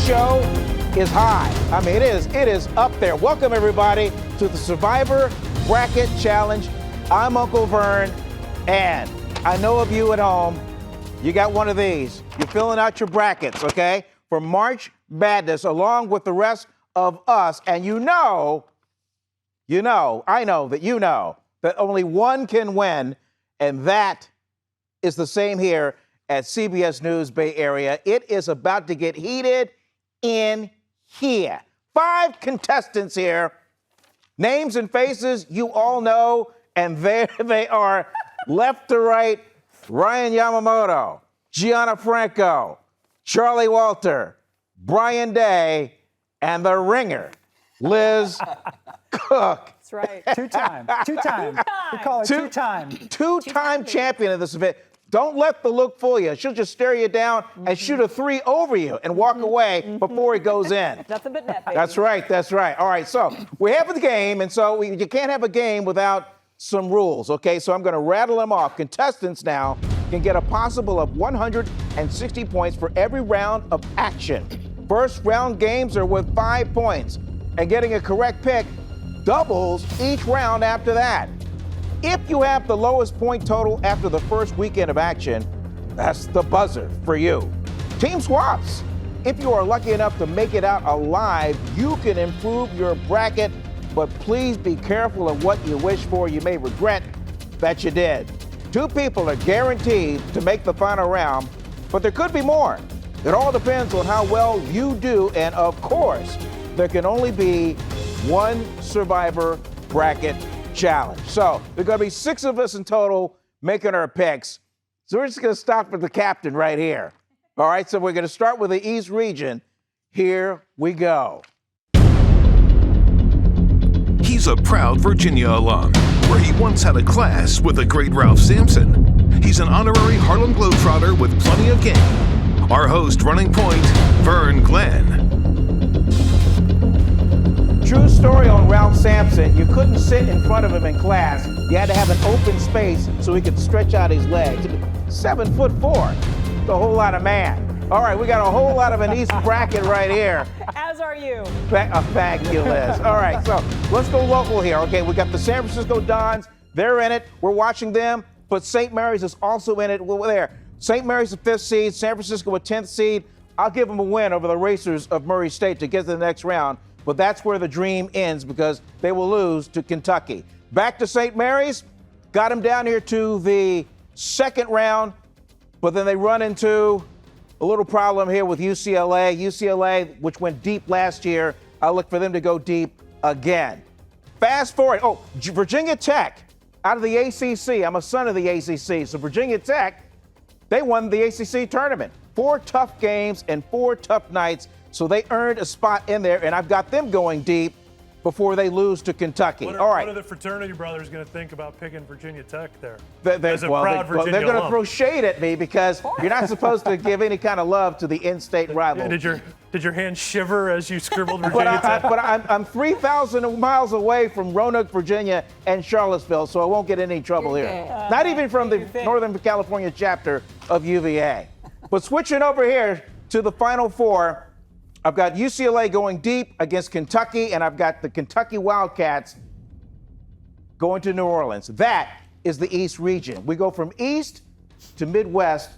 show is high. I mean, it is up there. Welcome, everybody, to the Survivor Bracket Challenge. I'm Uncle Vern, and I know of you at home, you got one of these. You're filling out your brackets, okay, for March Madness, along with the rest of us. And I know that only one can win, and that is the same here at CBS News Bay Area. It is about to get heated in here. 5 contestants here, names and faces you all know, and there they are, left to right. Ryan Yamamoto, Gianna Franco, Charlie Walter, Brian Day, and the ringer, Liz Cook. That's right. Two-time. We call it two-time. Two-time champion of this event. Don't let the look fool you. She'll just stare you down and shoot a 3 over you and walk away before it goes in. Nothing but net, baby. That's right. All right, so we have the game, and so you can't have a game without some rules, okay? So I'm going to rattle them off. Contestants now can get a possible of 160 points for every round of action. First round games are with 5 points, and getting a correct pick doubles each round after that. If you have the lowest point total after the first weekend of action, that's the buzzer for you. Team swaps. If you are lucky enough to make it out alive, you can improve your bracket, but please be careful of what you wish for. You may regret that you did. 2 people are guaranteed to make the final round, but there could be more. It all depends on how well you do, and of course, there can only be one Survivor Bracket Challenge. So there are going to be 6 of us in total making our picks. So we're just going to start with the captain right here. All right, so we're going to start with the East region. Here we go. He's a proud Virginia alum, where he once had a class with the great Ralph Sampson. He's an honorary Harlem Globetrotter with plenty of game. Our host, Running Point, Vern Glenn. True story on Ralph Sampson. You couldn't sit in front of him in class. You had to have an open space so he could stretch out his legs. 7'4", a whole lot of man. All right, we got a whole lot of an East bracket right here. As are you. Thank you, Liz. All right, so let's go local here. Okay, we got the San Francisco Dons. They're in it. We're watching them. But St. Mary's is also in it. We're there. St. Mary's the 5th seed. San Francisco a 10th seed. I'll give them a win over the Racers of Murray State to get to the next round. But that's where the dream ends because they will lose to Kentucky. Back to St. Mary's. Got them down here to the second round. But then they run into a little problem here with UCLA. UCLA, which went deep last year, I look for them to go deep again. Fast forward. Oh, Virginia Tech out of the ACC. I'm a son of the ACC. So Virginia Tech, they won the ACC tournament. 4 tough games and 4 tough nights. So they earned a spot in there, and I've got them going deep before they lose to Kentucky. What All right. What are the fraternity brothers going to think about picking Virginia Tech there? As a proud Virginia they're going to throw shade at me because you're not supposed to give any kind of love to the in-state rival. Did your hand shiver as you scribbled Virginia Tech? But I'm 3,000 miles away from Roanoke, Virginia, and Charlottesville, so I won't get in any trouble here. Not even from the Northern California chapter of UVA. But switching over here to the Final Four, I've got UCLA going deep against Kentucky, and I've got the Kentucky Wildcats going to New Orleans. That is the East region. We go from East to Midwest.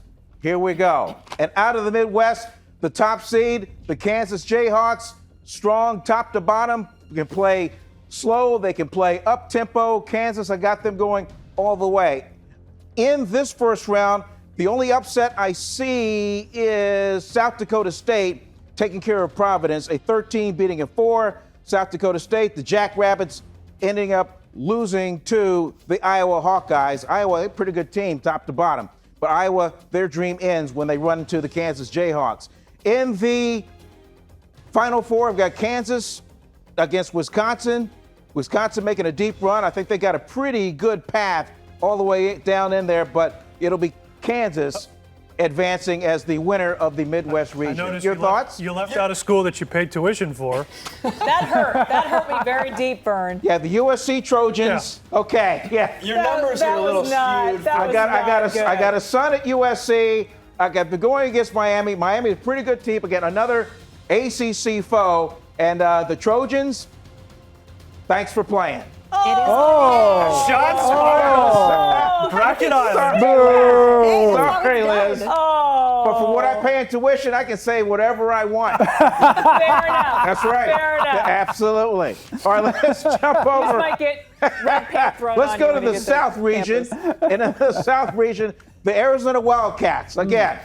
Here we go. And out of the Midwest, the top seed, the Kansas Jayhawks, strong top to bottom. They can play slow. They can play up-tempo. Kansas, I got them going all the way. In this first round, the only upset I see is South Dakota State taking care of Providence, a 13 beating a 4. South Dakota State, the Jackrabbits ending up losing to the Iowa Hawkeyes. Iowa, a pretty good team, top to bottom. But Iowa, their dream ends when they run into the Kansas Jayhawks. In the Final Four, I've got Kansas against Wisconsin. Wisconsin making a deep run. I think they got a pretty good path all the way down in there, but it'll be Kansas advancing as the winner of the Midwest region. Your thoughts? You left out a school that you paid tuition for. That hurt. That hurt me very deep, Vern. Yeah, the USC Trojans. Yeah. Okay, yeah. Your numbers are a little skewed. I got a son at USC. I got going against Miami. Miami is a pretty good team. Again, another ACC foe. And the Trojans, thanks for playing. Shots fired. Bracket Island. Sorry, Liz. But for what I pay in tuition, I can say whatever I want. Fair enough. That's right. Fair enough. Absolutely. All right, let's jump over. You might get red paint thrown Let's on go you to when you the get South region. And in the South region, the Arizona Wildcats. Again,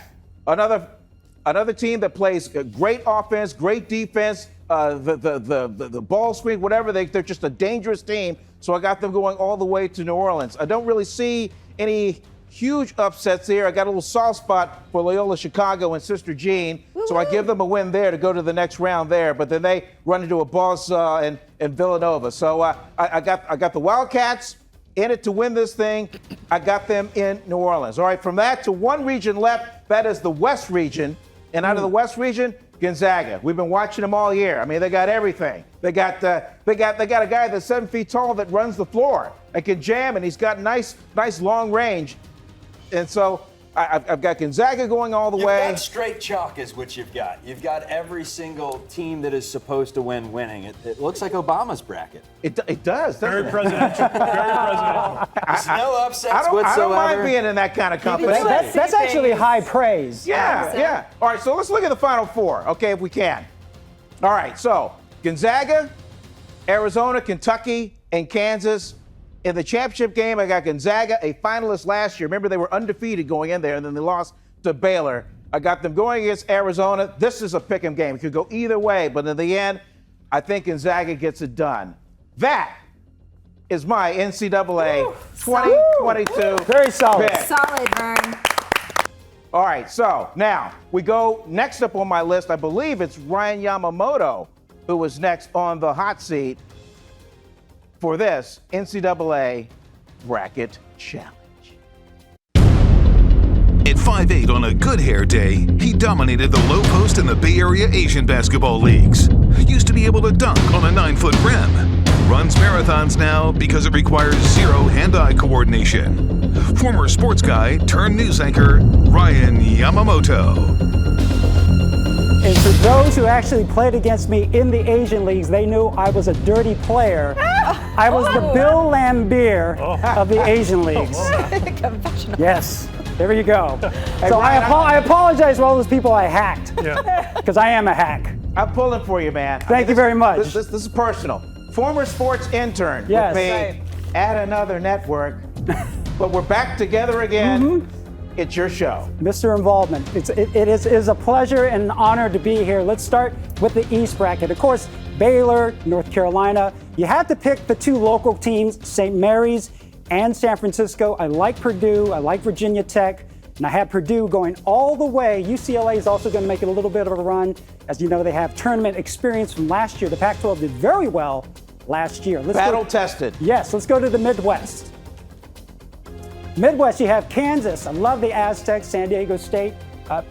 another team that plays great offense, great defense, the ball screen, whatever. They're just a dangerous team. So I got them going all the way to New Orleans. I don't really see any huge upsets here. I got a little soft spot for Loyola Chicago and Sister Jean. So I give them a win there to go to the next round there. But then they run into a boss in Villanova. So I got the Wildcats in it to win this thing. I got them in New Orleans. All right, from that to one region left, that is the West region. And out of the West region, Gonzaga. We've been watching them all year. I mean, they got everything. They got a guy that's 7 feet tall that runs the floor and can jam, and he's got nice long range. And so I've got Gonzaga going all the way. You've got straight chalk is what you've got. You've got every single team that is supposed to win winning. It looks like Obama's bracket. It does, doesn't Very it? presidential. Very presidential. There's no upsets I whatsoever. don't mind being in that kind of company. That's actually high praise. Yeah. All right, so let's look at the Final Four, okay, if we can. All right, so Gonzaga, Arizona, Kentucky, and Kansas. In the championship game, I got Gonzaga, a finalist last year. Remember, they were undefeated going in there, and then they lost to Baylor. I got them going against Arizona. This is a pick'em game. It could go either way, but in the end, I think Gonzaga gets it done. That is my NCAA 2022 Very solid. pick. Solid, Vern. All right, so now we go next up on my list. I believe it's Ryan Yamamoto who was next on the hot seat for this NCAA Bracket Challenge. At 5'8" on a good hair day, he dominated the low post in the Bay Area Asian basketball leagues. Used to be able to dunk on a 9-foot rim. Runs marathons now because it requires zero hand-eye coordination. Former sports guy turned news anchor, Ryan Yamamoto. And for those who actually played against me in the Asian leagues, they knew I was a dirty player. I was the Bill Lambier of the Asian leagues. Yes, there you go. So I apologize to all those people I hacked, because I am a hack. I'm pulling for you, man. Thank you very much. This is personal. Former sports intern Yes. with me at another network, but we're back together again. It's your show. Mr. Involvement. It is a pleasure and an honor to be here. Let's start with the East bracket. Of course, Baylor, North Carolina. You had to pick the two local teams, St. Mary's and San Francisco. I like Purdue. I like Virginia Tech. And I have Purdue going all the way. UCLA is also going to make it a little bit of a run. As you know, they have tournament experience from last year. The Pac-12 did very well last year. Battle tested. Yes, let's go to the Midwest. Midwest, you have Kansas. I love the Aztecs, San Diego State.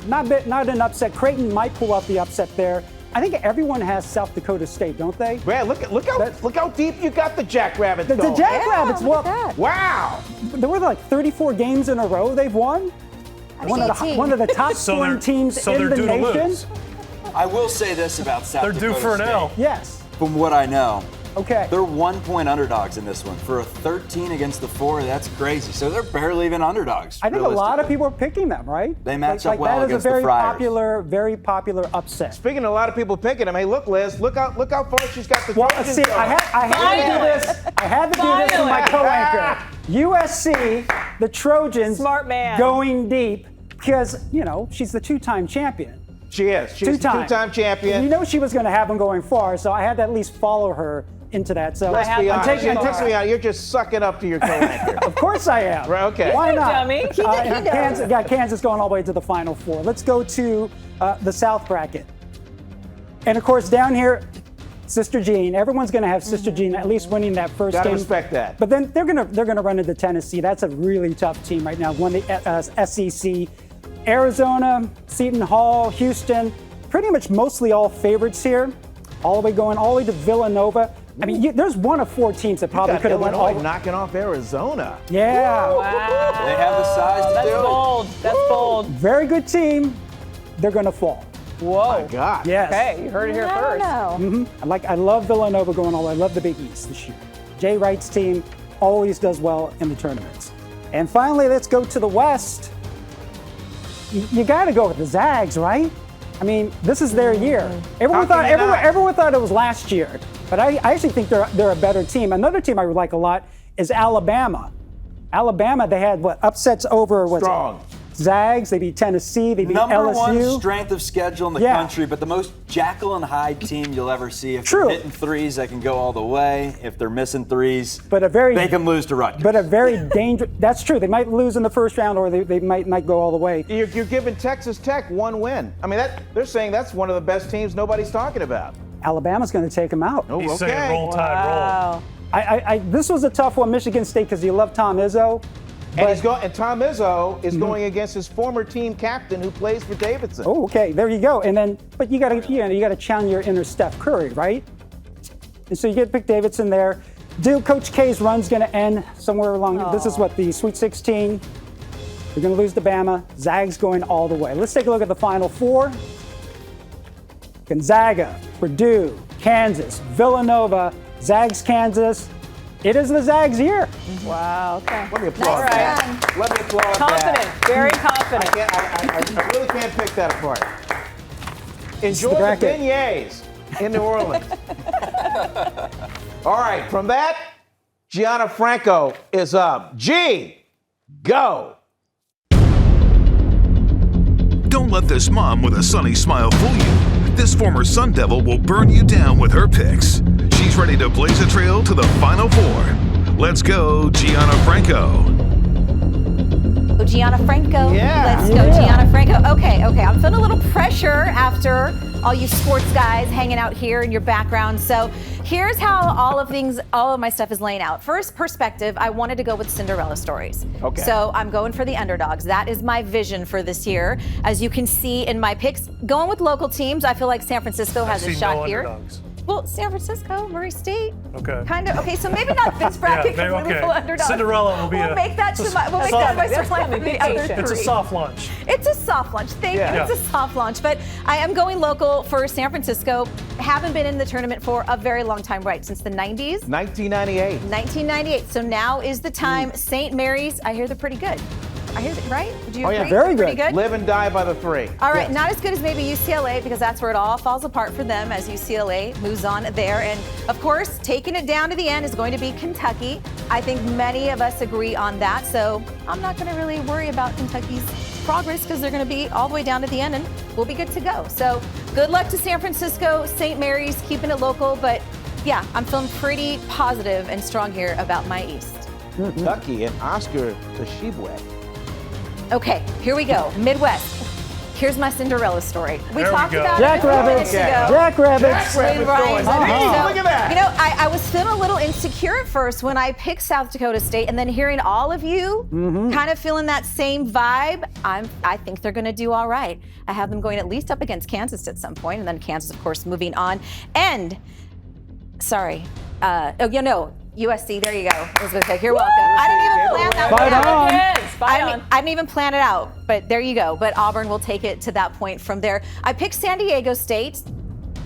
Not an upset. Creighton might pull out the upset there. I think everyone has South Dakota State, don't they? Man, look how deep you got the Jackrabbits The going. Jackrabbits, look well, at that. Wow. there were like 34 games in a row they've won. One of the top scoring teams in the due to nation. lose. I will say this about South They're Dakota due for an State. L. Yes. From what I know, Okay. they're 1-point underdogs in this one. For a 13 against the 4, that's crazy. So they're barely even underdogs. I think a lot of realistically. people are picking them, right? They match up well that against is a the very Friars. very popular upset. Speaking of a lot of people picking them, hey, look, Liz, look how far she's got the Well, Trojans see, going. I had to do this. I had to do this with my Finally. co-anchor. USC, the Trojans, Smart man. going deep because she's the two-time champion. She is. She's the two-time champion. You know she was going to have them going far, so I had to at least follow her into that. So Let's be honest. taking- Let's be honest. You're just sucking up to your co-anchor. Of course I am. Right, okay. Why You're a not? dummy. He And Kansas, got Kansas going all the way to the Final Four. Let's go to the South bracket. And of course, down here, Sister Jean. Everyone's going to have Sister Jean at least winning that first Gotta game. respect that. But then they're gonna run into Tennessee. That's a really tough team right now. Won the SEC. Arizona, Seton Hall, Houston. Pretty much mostly all favorites here. All the way to Villanova. I mean, there's one of 4 teams that probably Got could have won Illinois all. knocking off Arizona. Yeah. Wow. They have the size to That's do it. bold. That's bold. Very good team. They're going to fall. Whoa. My God. Yes. Okay, you heard it here first. I love Villanova going all the way. I love the Big East this year. Jay Wright's team always does well in the tournaments. And finally, let's go to the West. You got to go with the Zags, right? I mean, this is their year. Everyone thought it was last year, but I actually think they're a better team. Another team I would like a lot is Alabama. Alabama, they had upsets over Strong. Zags, they beat Tennessee, they beat Number LSU. one strength of schedule in the country, but the most Jekyll and Hyde team you'll ever see. If they're hitting threes, they can go all the way. If they're missing threes, they can lose to Rutgers. But a very dangerous. That's true. They might lose in the first round, or they might not go all the way. You're giving Texas Tech one win. I mean, they're saying that's one of the best teams nobody's talking about. Alabama's going to take them out. Oh, He's okay. saying roll tide, roll. This was a tough one, Michigan State, because you love Tom Izzo. And Tom Izzo is going against his former team captain who plays for Davidson. Oh, okay, there you go. And then, but you got to challenge your inner Steph Curry, right? And so you get to pick Davidson there. Coach K's run's going to end somewhere along. This is the Sweet 16. They're going to lose to Bama. Zags going all the way. Let's take a look at the Final Four. Gonzaga, Purdue, Kansas, Villanova, Zags, Kansas. It is the Zags year. Wow, okay. Let me applaud that. Let me applaud Confident, that. very confident. I really can't pick that apart. Enjoy the bracket. beignets in New Orleans. All right, from that, Gianna Franco is up. G, go. Don't let this mom with a sunny smile fool you. This former Sun Devil will burn you down with her picks. She's ready to blaze a trail to the Final Four. Let's go, Gianna Franco. Gianna Franco. Yeah. Let's go, Gianna Franco. Okay. I'm feeling a little pressure after all you sports guys hanging out here in your background. So here's how all of my stuff is laying out. First perspective, I wanted to go with Cinderella stories. Okay. So I'm going for the underdogs. That is my vision for this year. As you can see in my picks, going with local teams, I feel like San Francisco has a shot here. Underdogs. Well, San Francisco, Murray State. Okay. Kind of. Okay, so maybe not this bracket completely full underdogs. Cinderella will be We'll make that my storyline for the other three. It's a soft launch. It's a soft launch. Thank you. Yeah. It's a soft launch. But I am going local for San Francisco. Haven't been in the tournament for a very long time, right? Since the 90s? 1998. 1998. So now is the time. St. Mary's, I hear they're pretty good. I hear that, right? Do you agree? very Pretty good. Live and die by the three. All right, not as good as maybe UCLA because that's where it all falls apart for them as UCLA moves on there. And of course, taking it down to the end is going to be Kentucky. I think many of us agree on that. So I'm not going to really worry about Kentucky's progress because they're going to be all the way down to the end and we'll be good to go. So good luck to San Francisco, St. Mary's, keeping it local. But yeah, I'm feeling pretty positive and strong here about my East. Kentucky and Oscar Tshiebwe. Okay, here we go. Midwest. Here's my Cinderella story. We There we talked go. about it a few minutes ago. Jackrabbits. Jackrabbits going. So, Look at that. You know, I was feeling a little insecure at first when I picked South Dakota State, and then hearing all of you kind of feeling that same vibe, I think they're going to do all right. I have them going at least up against Kansas at some point, and then Kansas, of course, moving on. And, sorry, USC, there you go. Elizabeth Cook, you're welcome. I didn't even plan that one out. I didn't even plan it out, but there you go. But Auburn will take it to that point from there. I picked San Diego State.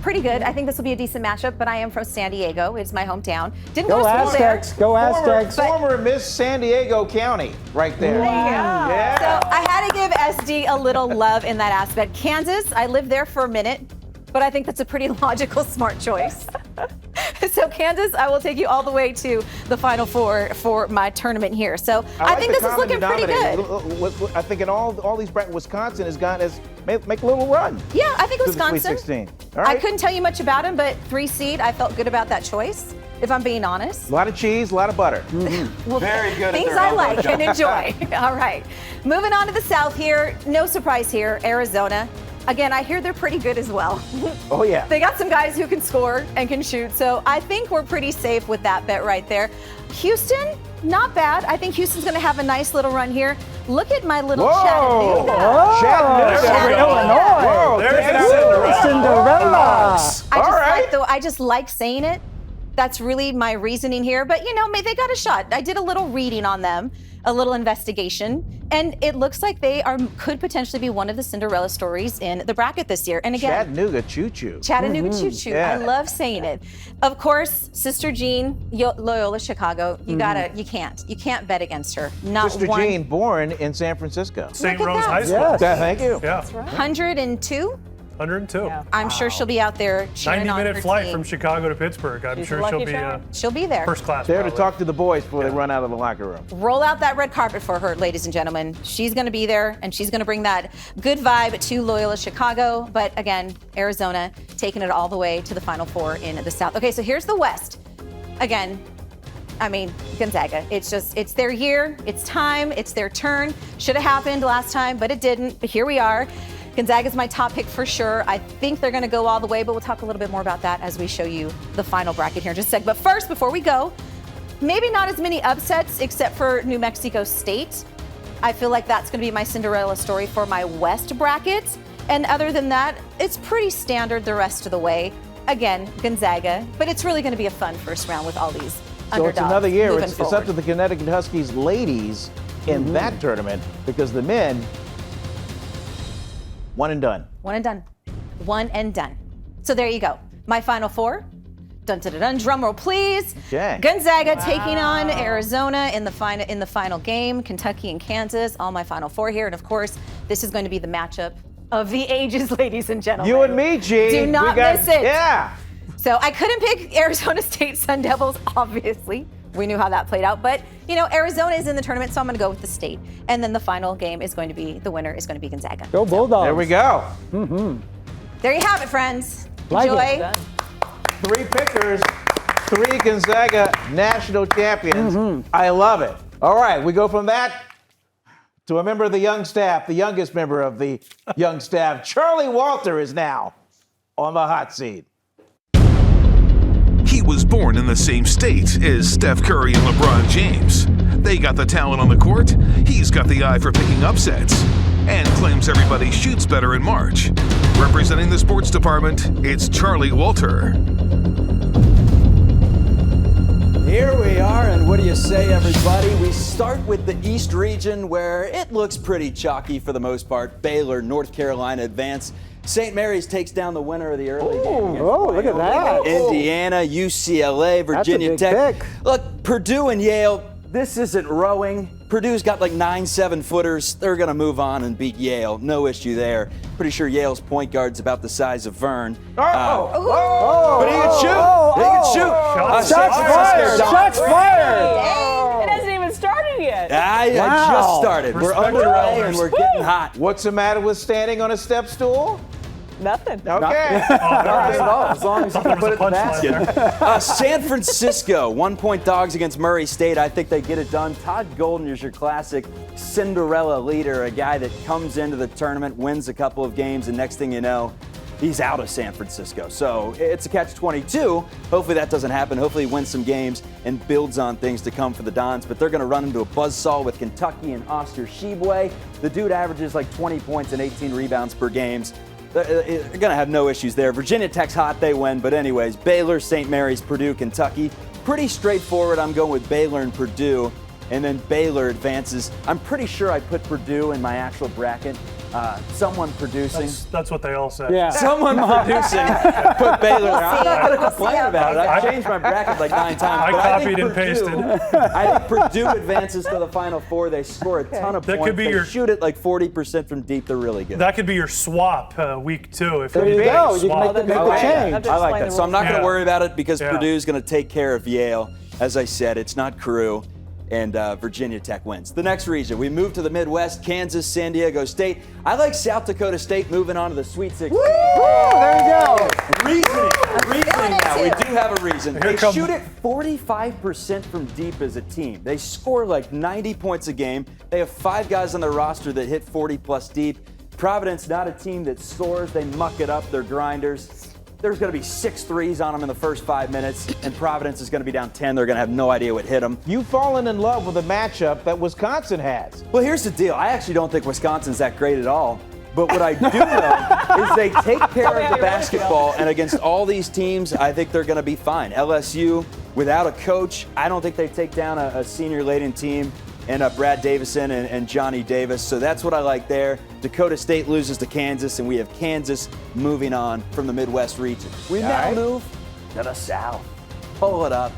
Pretty good. I think this will be a decent matchup, but I am from San Diego. It's my hometown. Didn't go to school Aztecs. there. Go Aztecs. Former Miss San Diego County right there. Wow. Yeah. So I had to give SD a little love in that aspect. Kansas, I lived there for a minute, but I think that's a pretty logical, smart choice. So Kansas, I will take you all the way to the Final Four for my tournament here. So I think this is looking pretty good. I think in all these brackets, Wisconsin has make a little run. Yeah, I think to the Sweet Wisconsin. 16. All right. I couldn't tell you much about them, but 3 seed, I felt good about that choice, if I'm being honest. A lot of cheese, a lot of butter. Well, Very good at things their I elbow like jump. and enjoy. All right. Moving on to the South here. No surprise here, Arizona. Again, I hear they're pretty good as well. Oh, yeah. They got some guys who can score and can shoot, so I think we're pretty safe with that bet right there. Houston, not bad. I think Houston's going to have a nice little run here. Look at my little Chattanooga. Chattanooga. Illinois. Whoa, There's Texas. the Cinderella. I just All right. I just like saying it That's really my reasoning here. But, they got a shot. I did a little reading on them, a little investigation, and it looks like they could potentially be one of the Cinderella stories in the bracket this year. And again, Chattanooga choo-choo. Chattanooga choo-choo. Yeah. I love saying it. Of course, Sister Jean, Loyola Chicago. You can't bet against her. Not Sister one. Jean, born in San Francisco. St. Look at Rose that. High School. Yes. Yeah, thank you. Yeah. 102. 102. Yeah. I'm sure she'll be out there cheering on her 90-minute flight team. from Chicago to Pittsburgh. I'm She's sure a lucky she'll be charm. She'll be there. first class. There to probably. talk to the boys before they run out of the locker room. Roll out that red carpet for her, ladies and gentlemen. She's going to be there, and she's going to bring that good vibe to Loyola Chicago. But again, Arizona taking it all the way to the Final Four in the South. Okay, so here's the West. Again, Gonzaga. It's their year. It's time. It's their turn. Should have happened last time, but it didn't. But here we are. Gonzaga's my top pick for sure. I think they're going to go all the way, but we'll talk a little bit more about that as we show you the final bracket here in just a sec. But first, before we go, maybe not as many upsets except for New Mexico State. I feel like that's going to be my Cinderella story for my West bracket. And other than that, it's pretty standard the rest of the way. Again, Gonzaga, but it's really going to be a fun first round with all these So underdogs. it's another year. moving It's up forward. to the Connecticut Huskies ladies in that tournament because the men, one and done. One and done. One and done. So there you go. My Final Four. Dun dun dun dun. Drum roll, please. Okay. Gonzaga taking on Arizona in the final game. Kentucky and Kansas. All my Final Four here, and of course, this is going to be the matchup of the ages, ladies and gentlemen. You and me, G. Do not miss it. Yeah. So I couldn't pick Arizona State Sun Devils, obviously. We knew how that played out, but Arizona is in the tournament, so I'm going to go with the state. And then the final game is going to be, the winner is going to be Gonzaga. Go Bulldogs. There we go. There you have it, friends. Like Enjoy. it. 3 pickers, 3 Gonzaga national champions. I love it. All right, we go from that to a member of the young staff, the youngest member of the young staff. Charlie Walter is now on the hot seat. He was born in the same state as Steph Curry and LeBron James. They got the talent on the court. He's got the eye for picking upsets and claims everybody shoots better in March. Representing the sports department, it's Charlie Walter. Here we are, and what do you say, everybody? We start with the East region, where it looks pretty chalky for the most part. Baylor, North Carolina advance. St. Mary's takes down the winner of the early game. against look at that. Indiana, UCLA, Virginia big Tech. pick. Look, Purdue and Yale, this isn't rowing. Purdue's got like 9 7-footers. They're going to move on and beat Yale. No issue there. Pretty sure Yale's point guard's about the size of Vern. Oh, But he can shoot. He can shoot. Shots fired. Shots fired. It hasn't even started yet. I just started. We're Respect your underway elders. and we're getting hot. what's the matter with standing on a step stool? Nothing. Okay. As long as you can put it in the punchline basket. San Francisco, 1-point dogs against Murray State. I think they get it done. Todd Golden is your classic Cinderella leader, a guy that comes into the tournament, wins a couple of games, and next thing you know, he's out of San Francisco. So it's a catch-22. Hopefully that doesn't happen. Hopefully he wins some games and builds on things to come for the Dons. But they're going to run into a buzzsaw with Kentucky and Oscar Tshiebwe. The dude averages like 20 points and 18 rebounds per game. They're going to have no issues there. Virginia Tech's hot, they win. But anyways, Baylor, St. Mary's, Purdue, Kentucky. Pretty straightforward. I'm going with Baylor and Purdue. And then Baylor advances. I'm pretty sure I put Purdue in my actual bracket. Someone producing. That's what they all say. Yeah. Someone producing put Baylor there. I'm not going to complain about it. I've changed my bracket like 9 times. I but copied think and pasted. I think Purdue advances to the Final Four. They score a ton of That points. could be They your- shoot it like 40% from deep. They're really good. That could be your swap week 2. If There you need go. a You can swap. make the I like change. that. I like that. So I'm not going to Yeah. worry about it because Yeah. Purdue's going to take care of Yale. As I said, it's not Crew. And Virginia Tech wins. The next region, we move to the Midwest, Kansas, San Diego State. I like South Dakota State moving on to the Sweet 16. There you go. Reasoning now. We do have a reason. They comes- shoot it 45% from deep as a team. They score like 90 points a game. They have 5 guys on their roster that hit 40 plus deep. Providence, not a team that scores. They muck it up. They're grinders. There's going to be 6 threes on them in the first 5 minutes, and Providence is going to be down 10. They're going to have no idea what hit them. You've fallen in love with a matchup that Wisconsin has. Well, here's the deal. I actually don't think Wisconsin's that great at all. But what I do know is they take care of the basketball, and against all these teams, I think they're going to be fine. LSU, without a coach, I don't think they take down a senior-laden team and Brad Davison and Johnny Davis. So that's what I like there. Dakota State loses to Kansas, and we have Kansas moving on from the Midwest region. We now move to the South. Pull it up.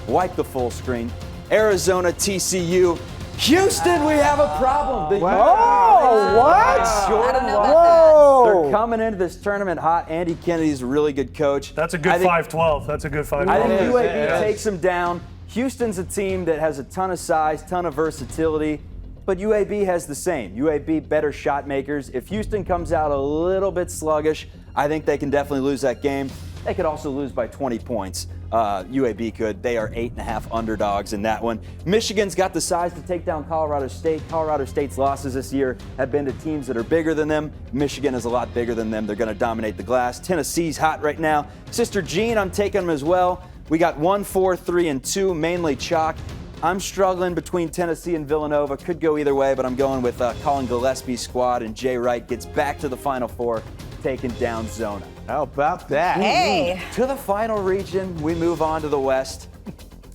Wipe the full screen. Arizona, TCU. Houston, we have a problem. What? I don't know about They're coming into this tournament hot. Andy Kennedy's a really good coach. That's a good 5-12. That's a good 5-12. I think UAB takes them down. Houston's a team that has a ton of size, ton of versatility, but UAB has the same. UAB better shot makers. If Houston comes out a little bit sluggish, I think they can definitely lose that game. They could also lose by 20 points. UAB could. They are 8.5 underdogs in that one. Michigan's got the size to take down Colorado State. Colorado State's losses this year have been to teams that are bigger than them. Michigan is a lot bigger than them. They're going to dominate the glass. Tennessee's hot right now. Sister Jean, I'm taking them as well. We got 1, 4, 3, and 2, mainly chalk. I'm struggling between Tennessee and Villanova. Could go either way, but I'm going with Colin Gillespie's squad, and Jay Wright gets back to the Final Four, taking down Zona. How about that? Hey. To the final region, we move on to the West.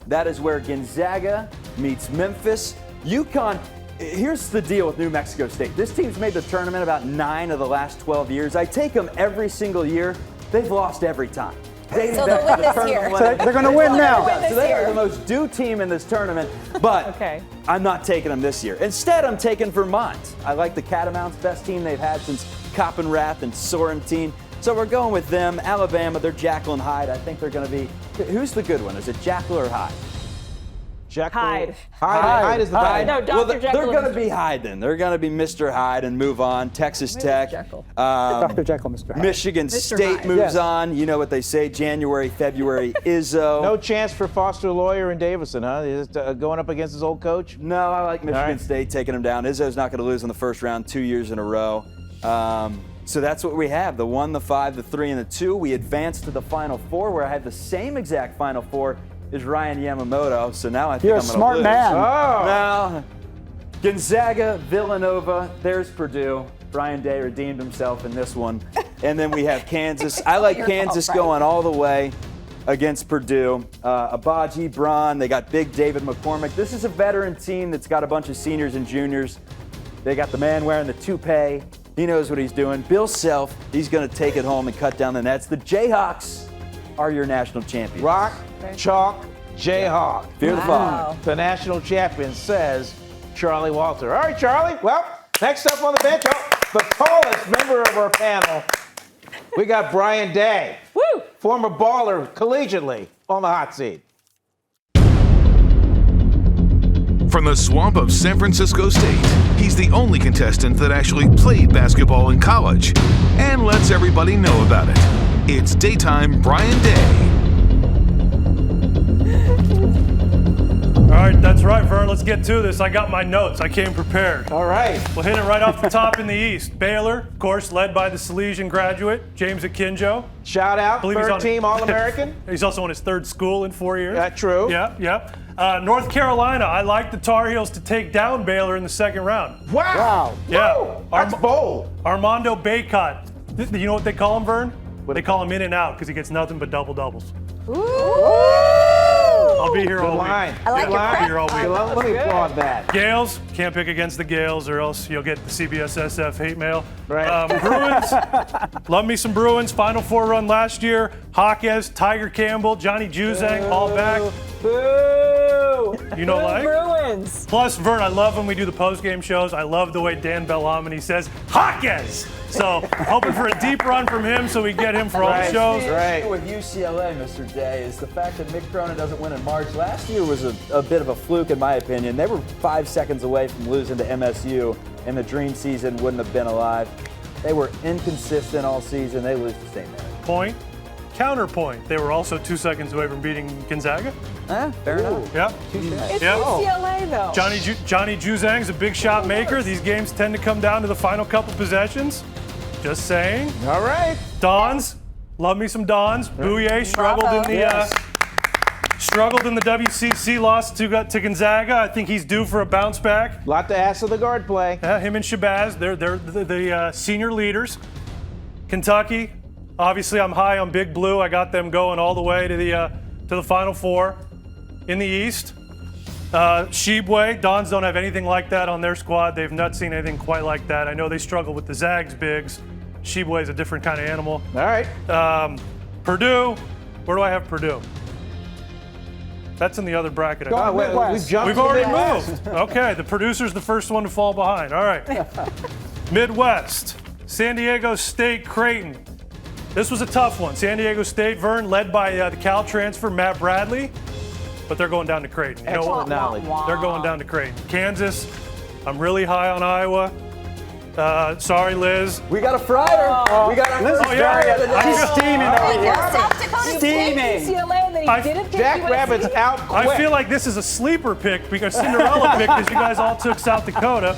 That is where Gonzaga meets Memphis. UConn, here's the deal with New Mexico State. This team's made the tournament about 9 of the last 12 years. I take them every single year. They've lost every time. So they'll win this year. So they're going to win now. So they are the most due team in this tournament, but I'm not taking them this year. Instead, I'm taking Vermont. I like the Catamounts, best team they've had since Coppenrath and Sorrentine. So we're going with them. Alabama, they're Jekyll and Hyde. I think they're going to be. Who's the good one? Is it Jekyll or Hyde? Jekyll. Hyde. Hyde is the bad. No, Dr. Jekyll. They're going to be Hyde then. They're going to be Mr. Hyde and move on. Texas Tech. Dr. Jekyll, Mr. Hyde. Michigan State Hyde. moves on. You know what they say, January, February, Izzo. No chance for Foster Lawyer and Davison, huh? Is going up against his old coach? No, I like Michigan State taking them down. Izzo's not going to lose in the first round 2 years in a row. So that's what we have, the 1, the 5, the 3, and the 2. We advance to the Final Four, where I have the same exact Final Four as Ryan Yamamoto. So now I think You're I'm a going to smart lose. man. Now, Gonzaga, Villanova, there's Purdue. Brian Day redeemed himself in this one. And then we have Kansas. I like Kansas going all the way against Purdue. Abaji, Braun, they got big David McCormick. This is a veteran team that's got a bunch of seniors and juniors. They got the man wearing the toupee. He knows what he's doing. Bill Self, he's going to take it home and cut down the nets. The Jayhawks are your national champions. Rock, chalk, Jayhawk. Fear the fog. The national champion, says Charlie Walter. All right, Charlie. Well, next up on the bench, the tallest member of our panel, we got Brian Day. Woo! Former baller collegiately on the hot seat. From the swamp of San Francisco State, he's the only contestant that actually played basketball in college and lets everybody know about it. It's Daytime Brian Day. All right, that's right, Vern. Let's get to this. I got my notes. I came prepared. All right. We'll hit it right off the top in the East. Baylor, of course, led by the Salesian graduate, James Akinjo. Shout out, Believe he's third on- team All-American. He's also on his third school in 4 years. That's true. Yeah. North Carolina, I like the Tar Heels to take down Baylor in the second round. Wow. Yeah. Woo. That's bold. Armando Bacot. You know what they call him, Vern? They call him in and out because he gets nothing but double-doubles. I'll be here all week. Line. I like Good your line. prep. Here all week. Let me applaud that. Gales, can't pick against the Gales or else you'll get the CBSSF hate mail. Right. Bruins, love me some Bruins. Final Four run last year. Hawkes, Tiger Campbell, Johnny Juzang, all back. Boo! You know, like? Bruins. Plus, Vern, I love when we do the post-game shows. I love the way Dan Bellamini says, Hawkes! So, hoping for a deep run from him so we get him for all the shows. Right. With UCLA, Mr. Day, is the fact that Mick Cronin doesn't win in March. Last year was a bit of a fluke, in my opinion. They were 5 seconds away from losing to MSU, and the dream season wouldn't have been alive. They were inconsistent all season. They lose to St. Mary's. Point. Counterpoint. They were also 2 seconds away from beating Gonzaga. Fair enough. Yeah. It's Yeah. UCLA, though. Johnny Juzang's a big shot maker. These games tend to come down to the final couple possessions. Just saying. All right. Dons, love me some Dons. Bouye struggled struggled in the WCC, lost to Gonzaga. I think he's due for a bounce back. A lot to ask of the guard play. Him and Shabazz, they're the senior leaders. Kentucky, obviously I'm high on Big Blue. I got them going all the way to the Final Four. In the East, Shibwe, Dons don't have anything like that on their squad. They've not seen anything quite like that. I know they struggle with the Zags bigs. Shibwe is a different kind of animal. All right. Purdue, where do I have Purdue? That's in the other bracket. Oh, we've already moved. Okay, the producer's the first one to fall behind. All right. Midwest, San Diego State, Creighton. This was a tough one. San Diego State, Vern, led by the Cal transfer, Matt Bradley, but they're going down to Creighton. You know what? Excellent knowledge. They're going down to Creighton. Kansas, I'm really high on Iowa. Sorry, Liz. We got a fryer. We got a Liz is fryer. steaming over here. South Dakota Steaming. UCLA that he I- didn't pick Jackrabbits USC. out quick. I feel like this is a sleeper pick because Cinderella pick because you guys all took South Dakota.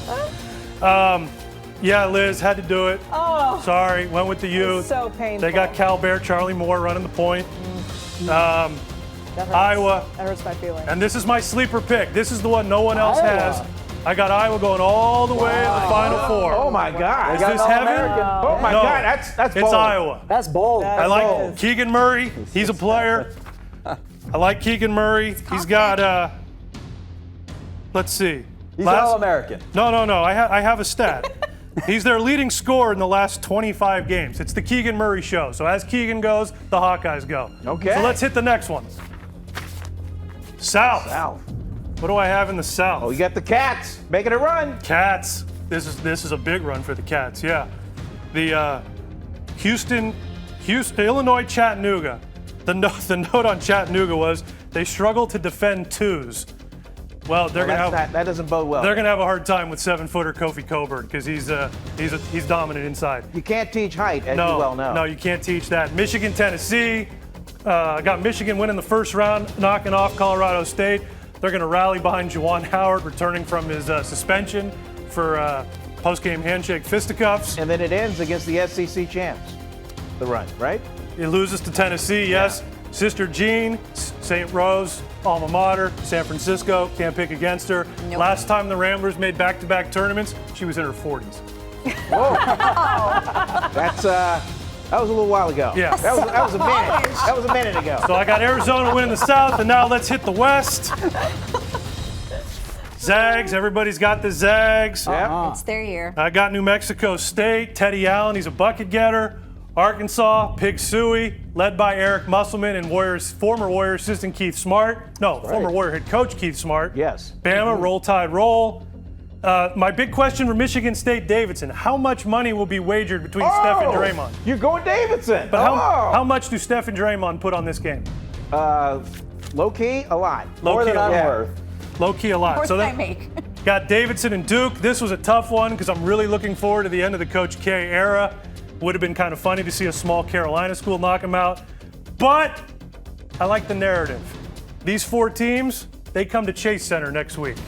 Yeah, Liz had to do it. Oh, Sorry, went with the youth. so painful. They got Cal Bear, Charlie Moore running the point. That hurts. Iowa. That hurts my feelings. And this is my sleeper pick. This is the one no one else has. I got Iowa going all the way to the Final Four. Oh my God. Is this heaven? Oh my No, God. That's bold. It's Iowa. That's bold. I like Keegan Murray. He's a player. I like Keegan Murray. He's got, let's see. He's an All-American. No. I have a stat. He's their leading scorer in the last 25 games. It's the Keegan Murray show. So as Keegan goes, the Hawkeyes go. Okay. So let's hit the next one. South. What do I have in the South? Oh, you got the Cats making a run. Cats. This is a big run for the Cats. Yeah. The Houston, Illinois, Chattanooga. The note on Chattanooga was they struggle to defend twos. Well, That doesn't bode well. They're gonna have a hard time with 7-footer Kofi Coburn because he's dominant inside. You can't teach height, as you well know. No, you can't teach that. Michigan, Tennessee. Got Michigan winning the first round, knocking off Colorado State. They're going to rally behind Juwan Howard, returning from his suspension for post-game handshake fisticuffs. And then it ends against the SEC champs. The run, right? He loses to Tennessee, yes. Sister Jean, St. Rose, alma mater, San Francisco. Can't pick against her. Nope. Last time the Ramblers made back-to-back tournaments, she was in her 40s. That was a little while ago. Yeah. That was a minute. That was a minute ago. So I got Arizona winning the South, and now let's hit the West. Zags, everybody's got the Zags. It's their year. I got New Mexico State, Teddy Allen, he's a bucket getter. Arkansas, Pig Suey, led by Eric Musselman and former Warrior assistant Keith Smart. Former Warrior head coach Keith Smart. Yes. Bama, Roll Tide Roll. My big question for Michigan State Davidson, how much money will be wagered between Steph and Draymond? You're going Davidson. But how much do Steph and Draymond put on this game? Low key, a lot. More than I'm worth. Low key a lot. More So than I that make. got Davidson and Duke. This was a tough one because I'm really looking forward to the end of the Coach K era. Would have been kind of funny to see a small Carolina school knock them out. But I like the narrative. These four teams, they come to Chase Center next week.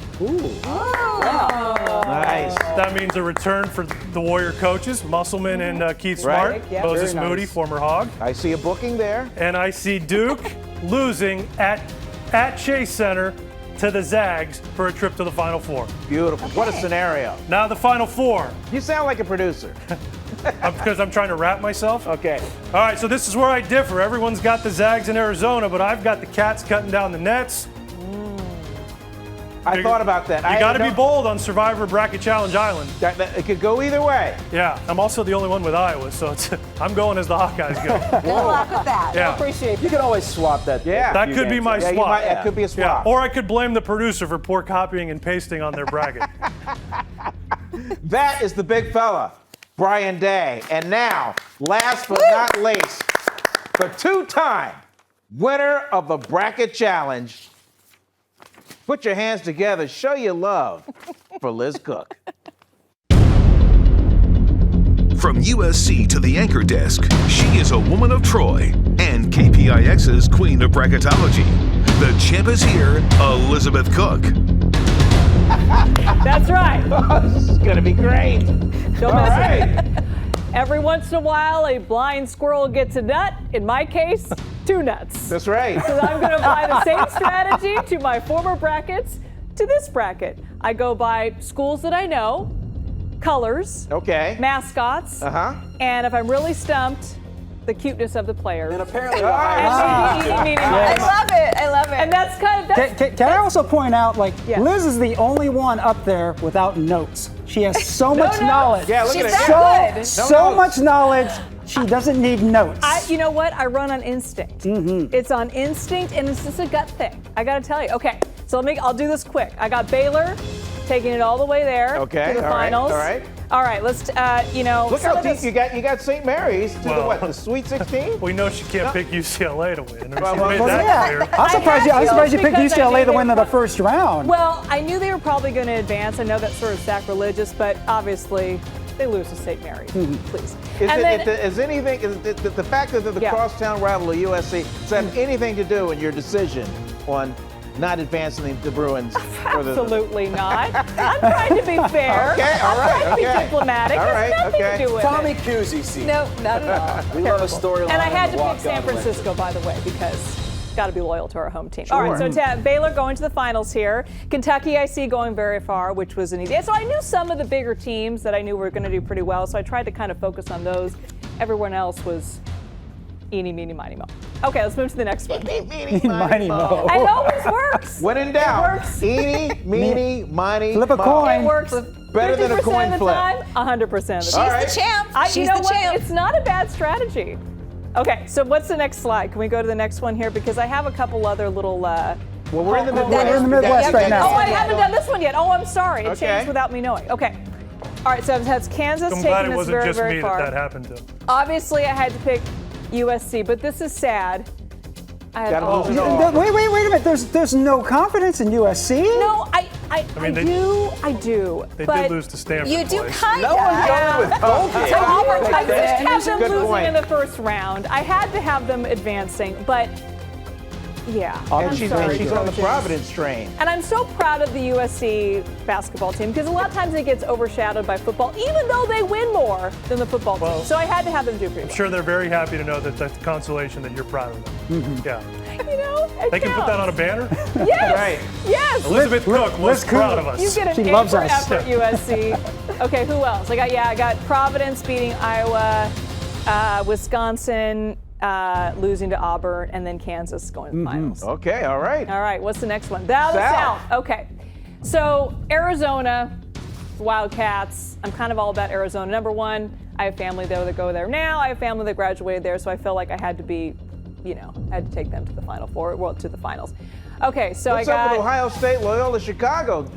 Nice. That means a return for the Warrior coaches, Musselman and Keith Smart, Right. Yeah. Moses Very nice. Moody, former Hog. I see a booking there. And I see Duke losing at Chase Center to the Zags for a trip to the Final Four. Beautiful. What a scenario. Now the Final Four, You sound like a producer. because I'm trying to wrap myself. Okay. All right, so this is where I differ. Everyone's got the Zags in Arizona, but I've got the Cats cutting down the nets. I thought about that. You got to be bold on Survivor Bracket Challenge Island. It could go either way. Yeah, I'm also the only one with Iowa, so I'm going as the Hawkeyes go. Good luck with that. Yeah. Appreciate You can always swap that. Yeah. That could be my Yeah, swap. that could be a Yeah, swap. or I could blame the producer for poor copying and pasting on their bracket. That is the big fella, Brian Day. And now, last but not least, the two-time winner of the Bracket Challenge. Put your hands together, show your love for Liz Cook. From USC to the anchor desk, she is a woman of Troy and KPIX's queen of bracketology. The champ is here, Elizabeth Cook. That's right. This is going to be great. Don't All mess right. Every once in a while, a blind squirrel gets a nut. In my case, 2 nuts. That's right. So I'm going to apply the same strategy to my former brackets to this bracket. I go by schools that I know, colors, Okay. mascots, and if I'm really stumped, the cuteness of the players. And apparently, And maybe eeny, meeny, miny, I love it. I love it. And that's kind of Can I also point out, like, Yeah. Liz is the only one up there without notes. She has so much notes. knowledge. Yeah, look She's at that it. good. So much knowledge. She doesn't need notes. you know what? I run on instinct. It's on instinct, and it's just a gut thing. I got to tell you. Okay, so I'll do this quick. I got Baylor taking it all the way there Okay, to the all right, finals. all right. All right, let's, Look some how of deep this- you got St. Mary's to Well- the Sweet 16? We know she can't pick UCLA to win. Well, She well, made well, that yeah. clear. I'm surprised you picked because I UCLA knew to they win were the first round. Well, I knew they were probably going to advance. I know that's sort of sacrilegious, but obviously they lose to St. Mary's. Please. Is the fact that they're the Yeah. crosstown rival of USC, does that have anything to do in your decision on not advancing the Bruins? Absolutely not. I'm trying to be fair. Okay, all I'm right, trying to be okay. diplomatic. All It right, has nothing okay. to do with Tommy it. Kuzi scene. No, not at all. We love a storyline. And I had and to walk pick San on the way. Francisco, by the way, because got to be loyal to our home team. All right, Sure. so Baylor going to the finals here. Kentucky, I see going very far, which was an easy. So I knew some of the bigger teams that I knew were going to do pretty well, so I tried to kind of focus on those. Everyone else was eeny, meeny, miny, mo. Okay, let's move to the next one. Mighty Mo. It always works. When in doubt, works. eeny, meeny, miny, Flip a mo. coin. It works Better than a 50% coin of the flip. time, 100% of the She's time. All right. the champ. She's you know the what? champ. It's not a bad strategy. Okay, so what's the next slide? Can we go to the next one here? Because I have a couple other little. Well, we're in the That Midwest. is- We're in the Midwest right now. Oh, I haven't done this one yet. Oh, I'm sorry. It Okay. changed without me knowing. Okay. All right, so it has Kansas I'm glad taking it us wasn't very, just very me far. that happened to. Obviously, I had to pick USC, but this is sad. I had Gotta all lose of it them. all. Wait a minute. There's no confidence in USC? No, I mean, they- do. They but did lose to Stanford. You do twice. kind No one's of. going with Colgate. So I just have them Good losing point. in the first round. I had to have them advancing, but yeah. And I'm she's sorry, on the coaches. Providence train. And I'm so proud of the USC basketball team because a lot of times it gets overshadowed by football, even though they win more than the football team. Well, So I had to have them do pretty I'm well. sure they're very happy to know that that's the consolation that you're proud of them. Yeah. You know, it They can put that on a counts. banner. Yes. Right. Yes. Elizabeth Cook was Liz proud Cook. of You us. get an She A loves for us. effort, USC. Okay, who else? I got Providence beating Iowa, Wisconsin losing to Auburn, and then Kansas going to the finals. Okay, all right. All right, what's the next one? The South. South. Okay. So Arizona, Wildcats. I'm kind of all about Arizona. Number one, I have family there that go there now. I have family that graduated there, so I felt like I had to be, had to take them to the Final Four, well, to the finals. Okay, so What's I up got. with Ohio State, Loyola, Chicago?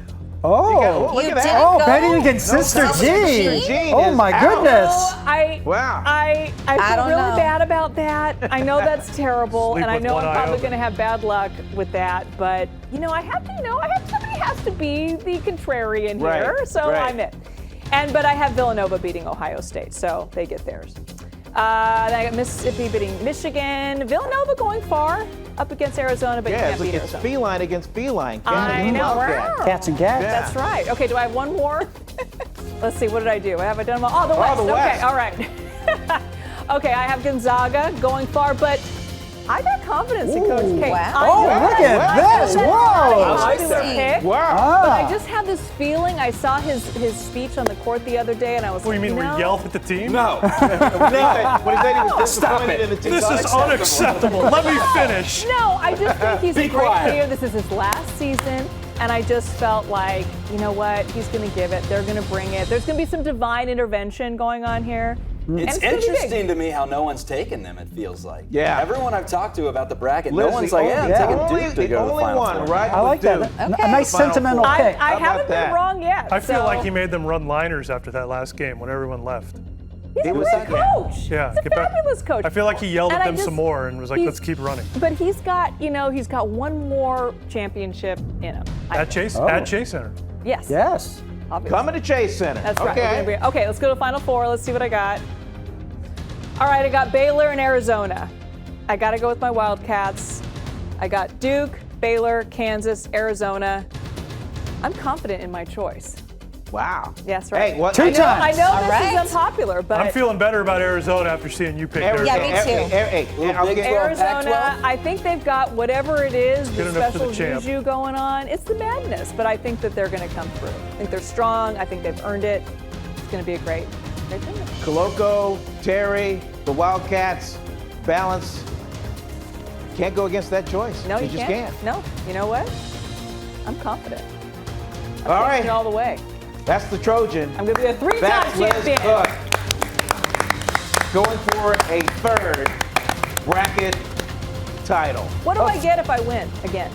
Oh. Look You at that. didn't Oh, go? betting against No, Sister Sister Jean. Jean Oh is my out. goodness. Wow. I feel don't really know. bad about that. I know that's terrible, Sleep and I with know one I'm eye probably open. going to have bad luck with that. But somebody has to be the contrarian Right, here, so right. I'm it. But I have Villanova beating Ohio State, so they get theirs. Then I got Mississippi beating Michigan. Villanova going far up against Arizona, but you Yeah, can't beat it's Arizona. feline against feline. I know. Cats and cats. Yeah. That's right. Okay, do I have one more? Let's see, what did I do? Have I done them all? Oh, the West. the Okay, West. all right. Okay, I have Gonzaga going far, but I got confidence in Coach K. Wow. Oh, look at this. Whoa. like that. Wow. But I just have this feeling. I saw his speech on the court the other day, and I was What do you like, mean, we know, yelled at the team? No. When he said he was disappointed in the team. This is unacceptable. Let me finish. No, I just think he's a Be great quiet. player. This is his last season, and I just felt like, you know what? He's going to give it. They're going to bring it. There's going to be some divine intervention going on here. It's And gonna be big. interesting to me how no one's taken them, it feels like. Yeah. Everyone I've talked to about the bracket, no Liz, one's the like, yeah, I'm only- taking Duke to the go to the only Final one, Four. right? I like that. Duke. A Okay. nice Final sentimental Four. pick. I How haven't about that? been wrong yet. I feel so- like he made them run liners after that last game when everyone left. He's a was great that- coach. Yeah, He's a get back. fabulous coach. I feel like he yelled And at I them just- some more and was like, he's- let's keep running. But he's got one more championship in him. I At think. Chase Center. Yes. Yes. Obviously. Coming to Chase Center. That's right. Okay. Okay, let's go to Final Four. Let's see what I got. All right, I got Baylor and Arizona. I got to go with my Wildcats. I got Duke, Baylor, Kansas, Arizona. I'm confident in my choice. Wow. Yes, right. Hey, what? Two times. I know All this right. is unpopular, but I'm feeling better about Arizona after seeing you pick Arizona. Yeah, me too. Hey, I'll Big get- 12, Arizona, Pac-12? I think they've got whatever it is, Good the enough for the special champ. juju going on. It's the madness, but I think that they're going to come through. I think they're strong. I think they've earned it. It's going to be a great thing. Coloco, Terry, the Wildcats, balance. Can't go against that choice. No, you just can't. can't. No, you know what? I'm confident. I'm All taking right. it all the way. That's the Trojan. I'm going to be a three-time That's Liz champion. Cook. Going for a third bracket title. What do I get if I win again?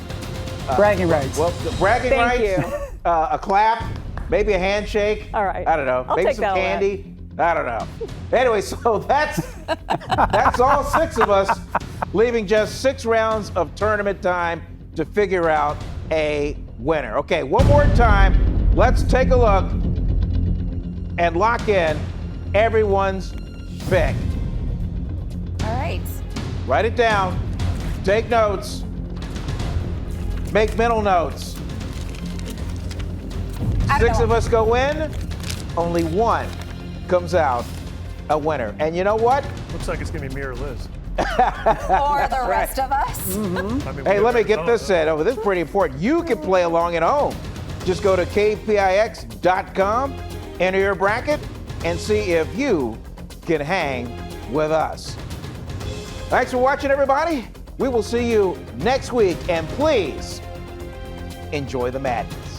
Bragging rights. Well, the bragging Thank rights, you. a clap, maybe a handshake. All right. I don't know. I'll maybe take some that all candy. I don't know. Anyway, so that's all 6 of us, leaving just 6 rounds of tournament time to figure out a winner. Okay, one more time. Let's take a look and lock in everyone's pick. All right. Write it down. Take notes. Make mental notes. 6 of us go in. Only 1 comes out a winner. And you know what? Looks like it's going to be me or Liz. Or the rest of us. I mean, Hey, we let me got get Arizona, this said over. This is pretty important. You can play along at home. Just go to kpix.com, enter your bracket, and see if you can hang with us. Thanks for watching, everybody. We will see you next week, and please enjoy the madness.